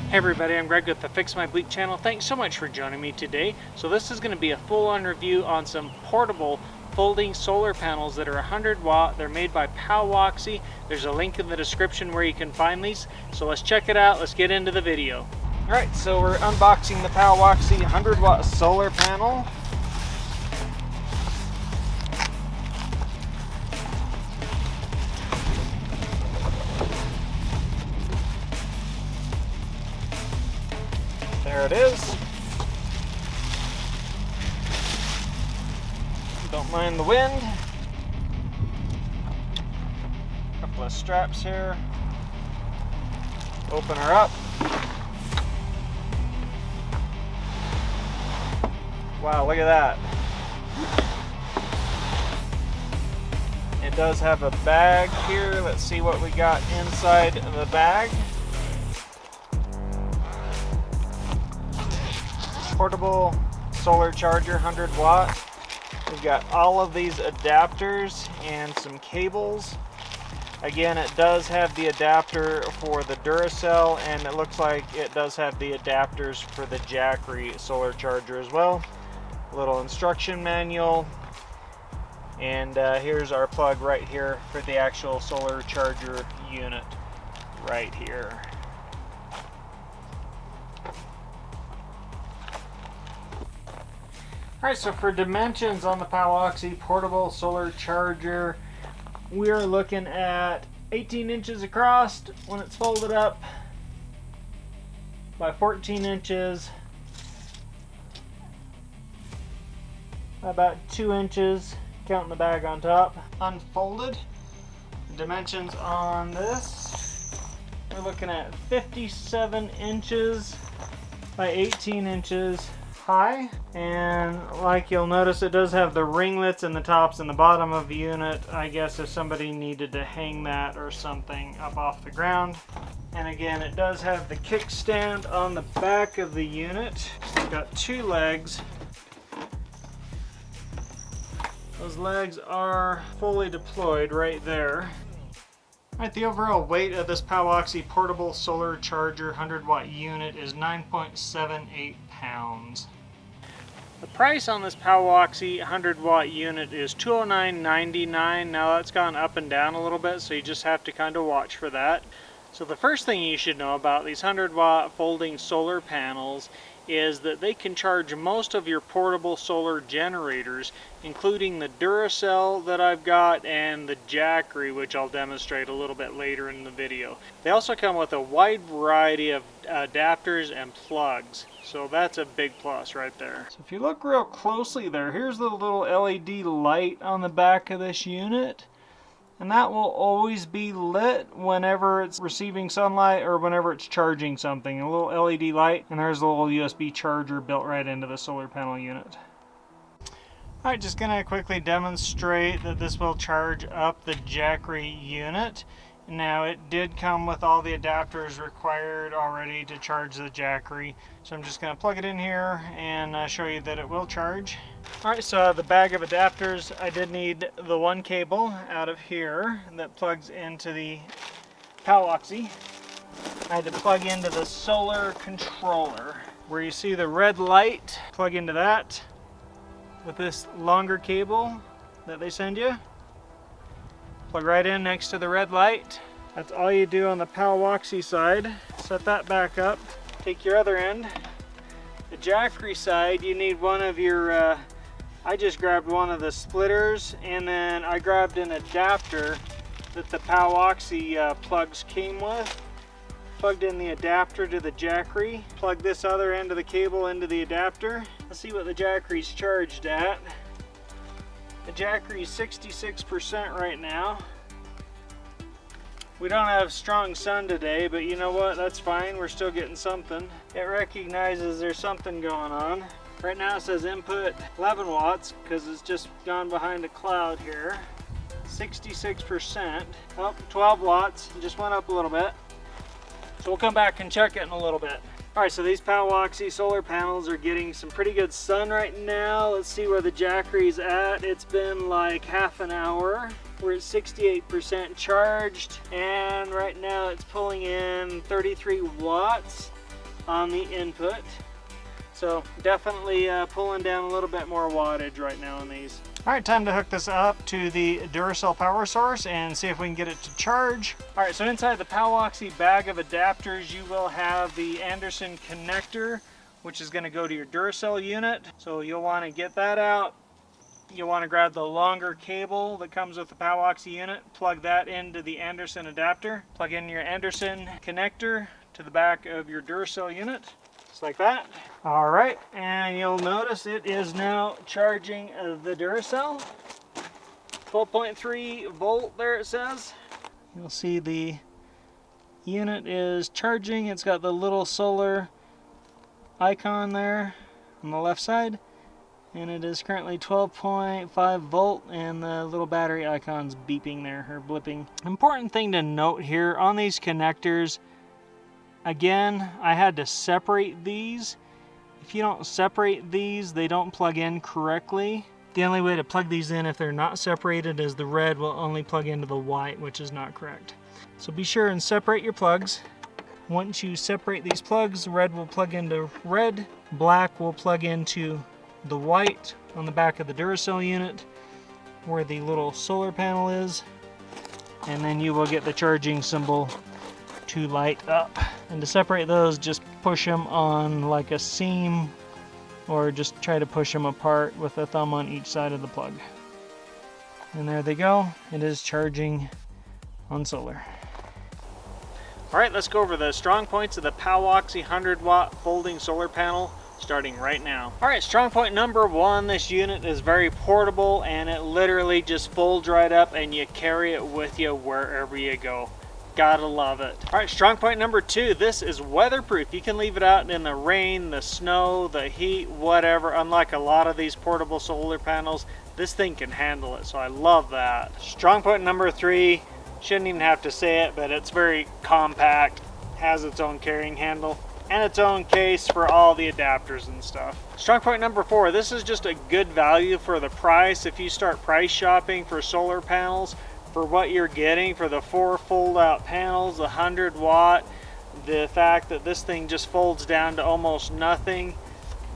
Hey everybody, I'm Greg with the Fix My Bleep channel. Thanks so much for joining me today. So this is going to be a full-on review on some portable folding solar panels that are 100 watt. They're made by POWOXI. There's a link in the description where you can find these. So let's check it out. Let's get into the video. Alright, so we're unboxing the POWOXI 100 watt solar panel. There it is. Don't mind the wind. Couple of straps here. Open her up. Wow, look at that. It does have a bag here. Let's see what we got inside the bag. Portable solar charger, 100 watt. We've got all of these adapters and some cables. Again, it does have the adapter for the Duracell, and it looks like it does have the adapters for the Jackery solar charger as well. A little instruction manual, and here's our plug right here for the actual solar charger unit right here. Alright, so for dimensions on the POWOXI portable solar charger, we are looking at 18 inches across when it's folded up by 14 inches, about 2 inches, counting the bag on top. Unfolded, dimensions on this, we're looking at 57 inches by 18 inches high, and like you'll notice, it does have the ringlets in the tops and the bottom of the unit. I guess if somebody needed to hang that or something up off the ground. And again, it does have the kickstand on the back of the unit. It's got two legs. Those legs are fully deployed right there. Alright, the overall weight of this POWOXI portable solar charger 100 watt unit is 9.78 pounds. The price on this POWOXI 100 watt unit is $209.99. Now that's gone up and down a little bit, so you just have to kind of watch for that. So the first thing you should know about these 100 watt folding solar panels is that they can charge most of your portable solar generators, including the Duracell that I've got and the Jackery, which I'll demonstrate a little bit later in the video. They also come with a wide variety of adapters and plugs, so that's a big plus right there. So if you look real closely there, here's the little LED light on the back of this unit. And that will always be lit whenever it's receiving sunlight or whenever it's charging something. A little LED light, and there's a little USB charger built right into the solar panel unit. Alright, just going to quickly demonstrate that this will charge up the Jackery unit. Now, it did come with all the adapters required already to charge the Jackery. So I'm just going to plug it in here and show you that it will charge. Alright, so the bag of adapters, I did need the one cable out of here that plugs into the POWOXI. I had to plug into the solar controller. Where you see the red light, plug into that with this longer cable that they send you. Plug right in next to the red light. That's all you do on the POWOXI side. Set that back up. Take your other end. The Jackery side, you need one of your, I just grabbed one of the splitters, and then I grabbed an adapter that the POWOXI plugs came with. Plugged in the adapter to the Jackery. Plug this other end of the cable into the adapter. Let's see what the Jackery's charged at. The Jackery's 66% right now. We don't have strong sun today, but you know what? That's fine. We're still getting something. It recognizes there's something going on. Right now it says input 11 watts because it's just gone behind a cloud here. 66%. Oh, 12 watts. Just went up a little bit. So we'll come back and check it in a little bit. Alright, so these POWOXI solar panels are getting some pretty good sun right now. Let's see where the Jackery's at. It's been like half an hour. We're at 68% charged, and right now it's pulling in 33 watts. on the input. So definitely pulling down a little bit more wattage right now on these. All right, time to hook this up to the Duracell PowerSource and see if we can get it to charge. All right, so inside the POWOXI bag of adapters, you will have the Anderson connector, which is going to go to your Duracell unit. So you'll want to get that out. You'll want to grab the longer cable that comes with the POWOXI unit, plug that into the Anderson adapter, plug in your Anderson connector to the back of your Duracell unit, just like that. All right, and you'll notice it is now charging the Duracell. 12.3 volt there it says. You'll see the unit is charging. It's got the little solar icon there on the left side. And it is currently 12.5 volt, and the little battery icon's beeping there, or blipping. Important thing to note here on these connectors, again, I had to separate these. If you don't separate these, they don't plug in correctly. The only way to plug these in if they're not separated is the red will only plug into the white, which is not correct. So be sure and separate your plugs. Once you separate these plugs, red will plug into red, black will plug into the white on the back of the Duracell unit where the little solar panel is, and then you will get the charging symbol to light up. And to separate those, just push them on like a seam, or just try to push them apart with a thumb on each side of the plug. And there they go. It is charging on solar. Alright, let's go over the strong points of the POWOXI 100 watt folding solar panel, starting right now. Alright, strong point number one, this unit is very portable and it literally just folds right up and you carry it with you wherever you go. Gotta love it. Alright, strong point number two, this is weatherproof. You can leave it out in the rain, the snow, the heat, whatever. Unlike a lot of these portable solar panels, this thing can handle it, so I love that. Strong point number three, shouldn't even have to say it, but it's very compact, has its own carrying handle, and its own case for all the adapters and stuff. Strong point number four, this is just a good value for the price. If you start price shopping for solar panels, for what you're getting for the 4 fold out panels, the 100 watt, the fact that this thing just folds down to almost nothing,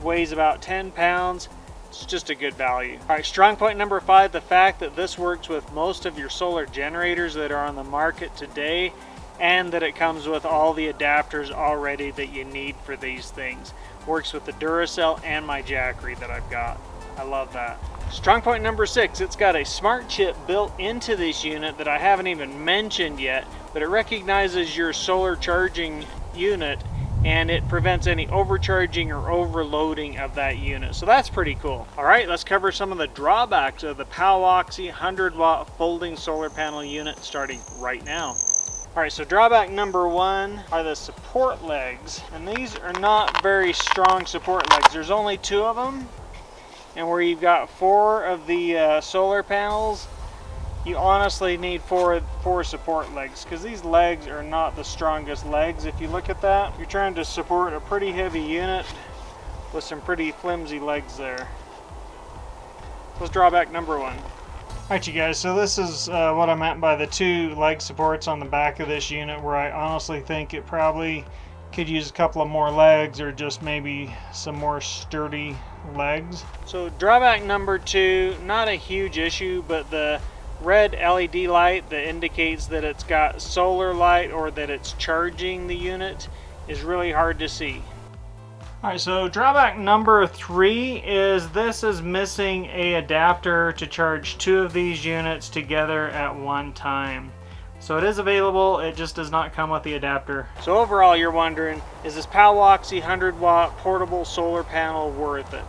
weighs about 10 pounds, it's just a good value. Alright, strong point number five, the fact that this works with most of your solar generators that are on the market today, and that it comes with all the adapters already that you need for these things. Works with the Duracell and my Jackery that I've got. I love that. Strong point number six, it's got a smart chip built into this unit that I haven't even mentioned yet, but it recognizes your solar charging unit and it prevents any overcharging or overloading of that unit. So that's pretty cool. All right, let's cover some of the drawbacks of the POWOXI 100 watt folding solar panel unit starting right now. Alright, so drawback number one are the support legs, and these are not very strong support legs. There's only 2 of them, and where you've got 4 of the solar panels, you honestly need four support legs, because these legs are not the strongest legs. If you look at that, you're trying to support a pretty heavy unit with some pretty flimsy legs there. That's drawback number one. Alright you guys, so this is what I meant by the 2 leg supports on the back of this unit, where I honestly think it probably could use a couple of more legs, or just maybe some more sturdy legs. So drawback number 2, not a huge issue, but the red LED light that indicates that it's got solar light or that it's charging the unit is really hard to see. Alright, so drawback number 3 is this is missing a adapter to charge 2 of these units together at one time. So it is available, it just does not come with the adapter. So overall you're wondering, is this POWOXI 100 watt portable solar panel worth it?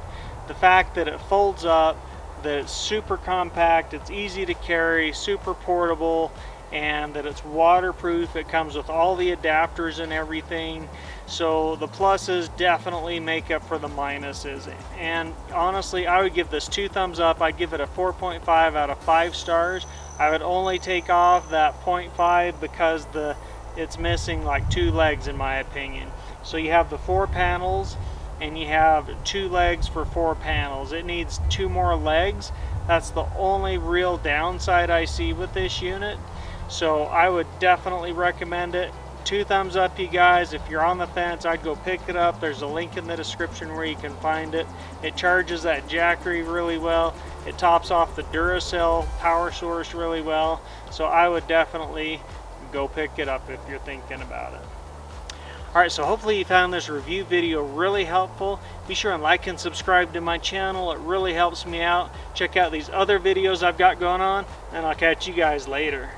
The fact that it folds up, that it's super compact, it's easy to carry, super portable, and that it's waterproof. It comes with all the adapters and everything. So the pluses definitely make up for the minuses. And honestly, I would give this 2 thumbs up. I'd give it a 4.5 out of 5 stars. I would only take off that 0.5 because it's missing like 2 legs in my opinion. So you have the 4 panels and you have 2 legs for 4 panels. It needs 2 more legs. That's the only real downside I see with this unit. So I would definitely recommend it. 2 thumbs up, you guys. If you're on the fence, I'd go pick it up. There's a link in the description where you can find it. It charges that Jackery really well. It tops off the Duracell PowerSource really well. So I would definitely go pick it up if you're thinking about it. Alright, so hopefully you found this review video really helpful. Be sure and like and subscribe to my channel. It really helps me out. Check out these other videos I've got going on, and I'll catch you guys later.